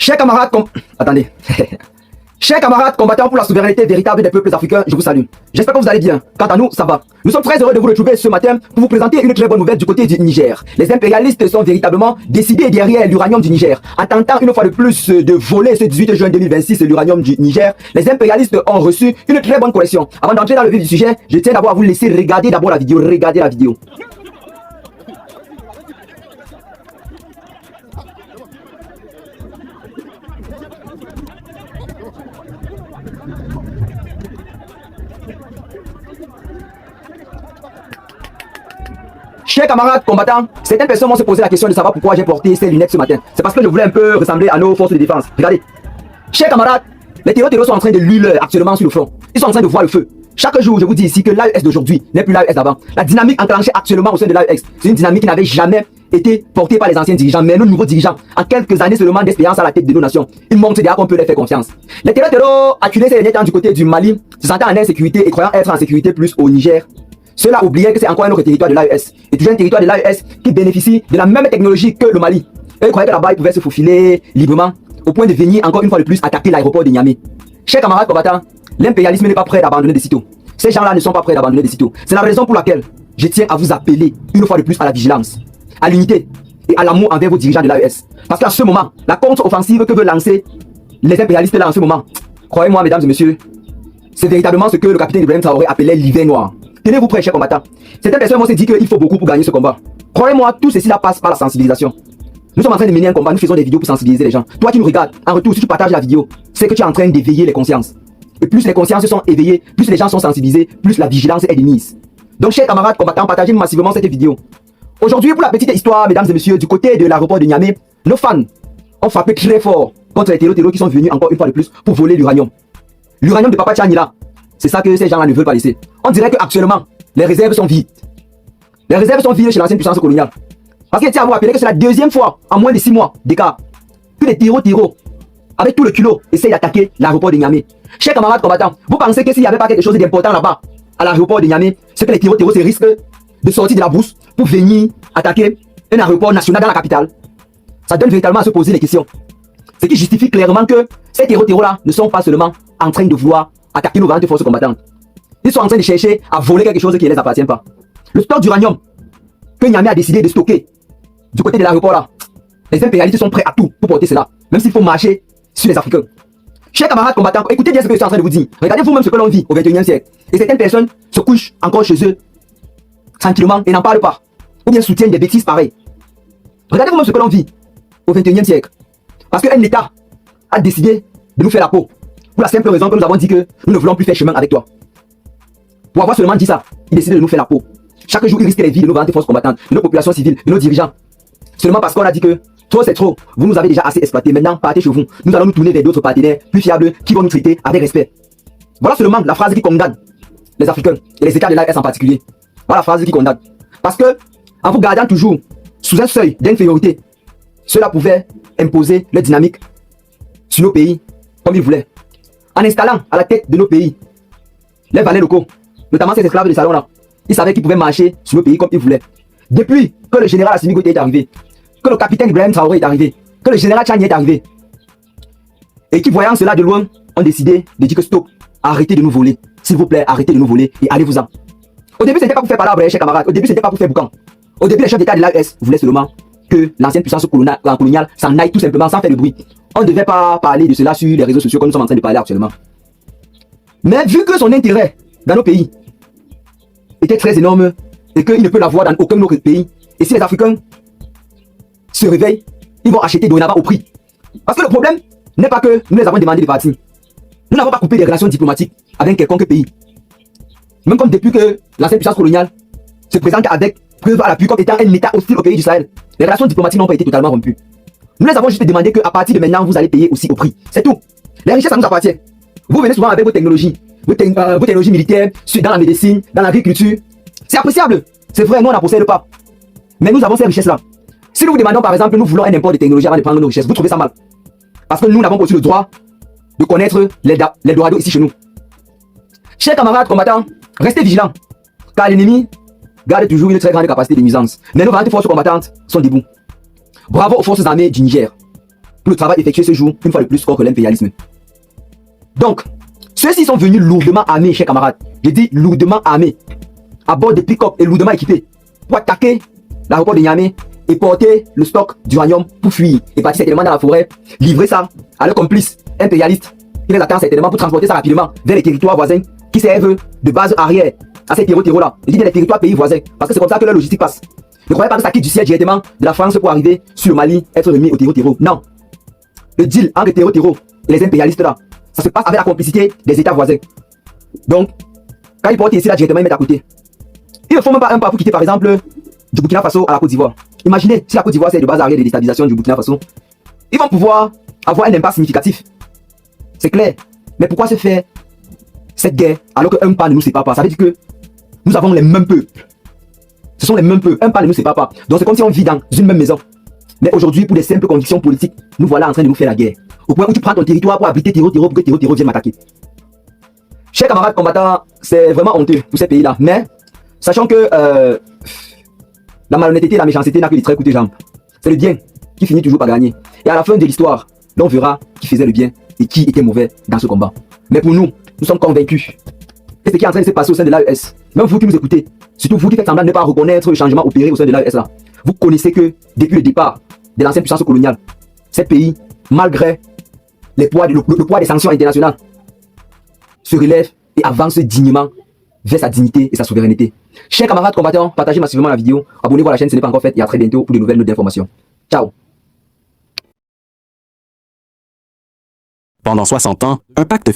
Chers camarades, attendez. Chers camarades combattants pour la souveraineté véritable des peuples africains, je vous salue. J'espère que vous allez bien. Quant à nous, ça va. Nous sommes très heureux de vous retrouver ce matin pour vous présenter une très bonne nouvelle du côté du Niger. Les impérialistes sont véritablement décidés derrière l'uranium du Niger. En tentant une fois de plus de voler ce 18 juin 2026 l'uranium du Niger, les impérialistes ont reçu une très bonne correction. Avant d'entrer dans le vif du sujet, je tiens d'abord à vous laisser regarder d'abord la vidéo. Regardez la vidéo. Chers camarades combattants, certaines personnes vont se poser la question de savoir pourquoi j'ai porté ces lunettes ce matin. C'est parce que je voulais un peu ressembler à nos forces de défense. Regardez. Chers camarades, les terroristes sont en train de luire actuellement sur le front. Ils sont en train de voir le feu. Chaque jour, je vous dis ici que l'AES d'aujourd'hui n'est plus l'AES d'avant. La dynamique enclenchée actuellement au sein de l'AES, c'est une dynamique qui n'avait jamais été portée par les anciens dirigeants, mais nos nouveaux dirigeants, en quelques années seulement d'expérience à la tête de nos nations, ils montrent déjà qu'on peut leur faire confiance. Les terroristes acculés ces derniers temps du côté du Mali, se sentant en insécurité et croyant être en sécurité plus au Niger, ceux-là oubliaient que c'est encore un autre territoire de l'AES. Et toujours un territoire de l'AES qui bénéficie de la même technologie que le Mali. Eux croyaient que là-bas, ils pouvaient se faufiler librement, au point de venir encore une fois de plus attaquer l'aéroport de Niamey. Chers camarades combattants, l'impérialisme n'est pas prêt d'abandonner des sitôt. Ces gens-là ne sont pas prêts d'abandonner des sitôt. C'est la raison pour laquelle je tiens à vous appeler une fois de plus à la vigilance, à l'unité et à l'amour envers vos dirigeants de l'AES. Parce qu'à ce moment, la contre-offensive que veulent lancer les impérialistes là en ce moment, croyez-moi mesdames et messieurs, c'est véritablement ce que le capitaine Ibrahim Traoré appelait l'hiver noir. Tenez-vous prêts, chers combattants. Certaines personnes vont se dire qu'il faut beaucoup pour gagner ce combat. Croyez-moi, tout ceci là passe par la sensibilisation. Nous sommes en train de mener un combat, nous faisons des vidéos pour sensibiliser les gens. Toi qui nous regardes, en retour, si tu partages la vidéo, c'est que tu es en train d'éveiller les consciences. Et plus les consciences sont éveillées, plus les gens sont sensibilisés, plus la vigilance est de mise. Donc, chers camarades combattants, partagez massivement cette vidéo. Aujourd'hui, pour la petite histoire, mesdames et messieurs, du côté de l'aéroport de Niamey, nos fans ont frappé très fort contre les terroristes qui sont venus encore une fois de plus pour voler l'uranium. L'uranium de Papa Tchani là, c'est ça que ces gens-là ne veulent pas laisser. On dirait qu'actuellement, les réserves sont vides. Les réserves sont vides chez l'ancienne puissance coloniale. Parce que tiens à vous rappeler que c'est la deuxième fois en moins de 6 mois d'écart que les terroristes, avec tout le culot, essayent d'attaquer l'aéroport de Niamey. Chers camarades combattants, vous pensez que s'il n'y avait pas quelque chose d'important là-bas, à l'aéroport de Niamey, c'est que les terroristes risquent de sortir de la bourse pour venir attaquer un aéroport national dans la capitale? Ça donne véritablement à se poser les questions. Ce qui justifie clairement que ces terroristes-là ne sont pas seulement en train de vouloir attaquer nos grandes forces combattantes. Ils sont en train de chercher à voler quelque chose qui ne les appartient pas. Le stock d'uranium que Niamey a décidé de stocker du côté de l'aéroport là, les impérialistes sont prêts à tout pour porter cela, même s'il faut marcher sur les Africains. Chers camarades combattants, écoutez bien ce que je suis en train de vous dire. Regardez vous-même ce que l'on vit au 21e siècle. Et certaines personnes se couchent encore chez eux, tranquillement, et n'en parlent pas. Ou bien soutiennent des bêtises pareilles. Regardez vous-même ce que l'on vit au 21e siècle. Parce qu'un État a décidé de nous faire la peau. Pour la simple raison que nous avons dit que nous ne voulons plus faire chemin avec toi. Pour avoir seulement dit ça, il décide de nous faire la peau. Chaque jour, il risque les vies de nos grandes forces combattantes, de nos populations civiles, de nos dirigeants. Seulement parce qu'on a dit que trop c'est trop, vous nous avez déjà assez exploité, maintenant partez chez vous. Nous allons nous tourner vers d'autres partenaires plus fiables qui vont nous traiter avec respect. Voilà seulement la phrase qui condamne les Africains et les États de l'AES en particulier. Voilà la phrase qui condamne. Parce que, en vous gardant toujours sous un seuil d'infériorité, cela pouvait imposer leur dynamique sur nos pays comme ils voulaient. En installant à la tête de nos pays les valets locaux, notamment ces esclaves de salon là, ils savaient qu'ils pouvaient marcher sur nos pays comme ils voulaient. Depuis que le général Assimi Goïta est arrivé, que le capitaine Ibrahim Traoré est arrivé, que le général Tchani est arrivé, et qui voyant cela de loin, ont décidé de dire que stop, arrêtez de nous voler. S'il vous plaît, arrêtez de nous voler et allez-vous-en. Au début, c'était pas pour faire palabre, chers camarades. Au début, c'était pas pour faire boucan. Au début, les chefs d'État de l'AES voulaient seulement que l'ancienne puissance coloniale s'en aille tout simplement sans faire de bruit. On ne devait pas parler de cela sur les réseaux sociaux comme nous sommes en train de parler actuellement. Mais vu que son intérêt dans nos pays était très énorme et qu'il ne peut l'avoir dans aucun autre pays, et si les Africains se réveillent, ils vont acheter dorénavant au prix. Parce que le problème n'est pas que nous les avons demandé de partir. Nous n'avons pas coupé des relations diplomatiques avec quelconque pays. Même comme depuis que l'ancienne puissance coloniale se présente avec preuve à l'appui comme étant un état hostile au pays du Sahel, les relations diplomatiques n'ont pas été totalement rompues. Nous les avons juste demandé qu'à partir de maintenant, vous allez payer aussi au prix. C'est tout. Les richesses, ça nous appartient. Vous venez souvent avec vos technologies militaires, dans la médecine, dans l'agriculture. C'est appréciable. C'est vrai, nous on n'en possède pas. Mais nous avons ces richesses-là. Si nous vous demandons par exemple, nous voulons un import de technologie avant de prendre nos richesses, vous trouvez ça mal. Parce que nous n'avons pas aussi le droit de connaître les dorados ici chez nous. Chers camarades combattants, restez vigilants. Car l'ennemi garde toujours une très grande capacité de nuisance. Mais nos 20 forces combattantes sont debout. Bravo aux forces armées du Niger. pour le travail effectué ce jour, une fois de plus, contre l'impérialisme. Donc, ceux-ci sont venus lourdement armés, chers camarades. Je dis lourdement armés, à bord de pick-up et lourdement équipés, pour attaquer l'aéroport de Niamey et porter le stock d'uranium pour fuir et partir certainement dans la forêt, livrer ça à leurs complices impérialistes qui les attendent certainement pour transporter ça rapidement vers les territoires voisins qui servent de base arrière à ces terreaux-là. Je dis les territoires pays voisins, parce que c'est comme ça que leur logistique passe. Ne croyez pas que ça quitte du ciel directement de la France pour arriver sur le Mali, être remis au terreau. Non. Le deal entre terreau et les impérialistes là, ça se passe avec la complicité des États voisins. Donc, quand ils portent ici là directement, ils mettent à côté. Ils ne font même pas un pas pour quitter par exemple du Burkina Faso à la Côte d'Ivoire. Imaginez si la Côte d'Ivoire c'est de base arrière de déstabilisation du Burkina Faso. Ils vont pouvoir avoir un impact significatif. C'est clair. Mais pourquoi se faire cette guerre alors qu'un pas ne nous sépare pas? Ça veut dire que nous avons les mêmes peuples. Ce sont les mêmes peuples. Un pas ne nous sépare pas. Donc c'est comme si on vit dans une même maison. Mais aujourd'hui, pour des simples convictions politiques, nous voilà en train de nous faire la guerre. Au point où tu prends ton territoire pour abriter terreau pour que terreau vienne m'attaquer. Chers camarades combattants, c'est vraiment honteux pour ces pays-là. Mais sachant que la malhonnêteté et la méchanceté n'a que des très coûteux jambes. C'est le bien qui finit toujours par gagner. Et à la fin de l'histoire, l'on verra qui faisait le bien et qui était mauvais dans ce combat. Mais pour nous, nous sommes convaincus. Et ce qui est en train de se passer au sein de l'AES, même vous qui nous écoutez, surtout vous qui faites semblant de ne pas reconnaître le changement opéré au sein de l'AES là, vous connaissez que depuis le départ de l'ancienne puissance coloniale, ces pays, malgré le poids des sanctions internationales, se relève et avance dignement vers sa dignité et sa souveraineté. Chers camarades combattants, partagez massivement la vidéo, abonnez-vous à la chaîne si ce n'est pas encore fait et à très bientôt pour de nouvelles notes d'informations. Ciao. Pendant 60 ans, un pacte